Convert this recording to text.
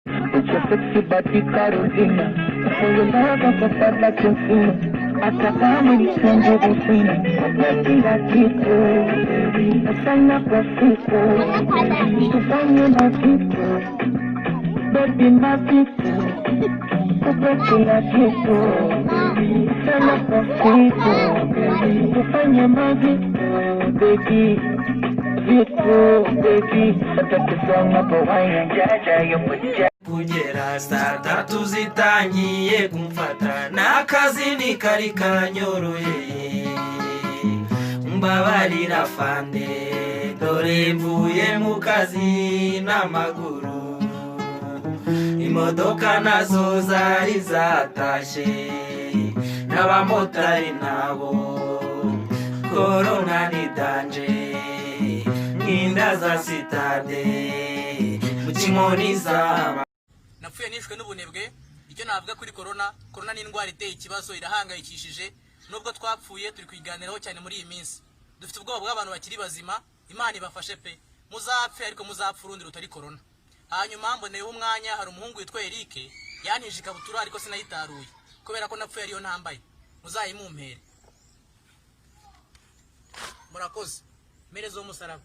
It's your sexy body, Carolina. For your love, I can start like your food. Hasta kama nisonge kusini, kila kitu. Nafanya kwa siku, tufanye mavitu. Baby mavitu, tupe kila kitu. Nafanya kwa siku, tufanye mavitu. Baby, vitu, baby. Hata kusonga kwa waya jaja, yopo kugera saa tatu zitangiye kumfata n'akazi ni kari kanyoroye mbabarira fande dore mvuye mu kazi n'amaguru imodoka nazo zari zatashe n'abamotari nabo korona ni danje nk'inda za sitade mu kimoni zaba. Napfuye nishwe n'ubunebwe. Icyo navuga kuri corona ni indwara iteye ikibazo, irahangayikishije. Nubwo twapfuye turi kwiganiraho cyane muri iyi minsi. Dufite ubwoba bw'abantu bakiri bazima. Imana ibafashe pe. Muzapfe ariko muzapfa urundi rutari corona. Hanyuma mboneyeho umwanya, hari umuhungu witwa Eric yantije ikabutura ariko sinayitaruye kubera ko napfuye ariyo ntambaye. Muzayimumpere. Murakoze. Merezo umusaraba.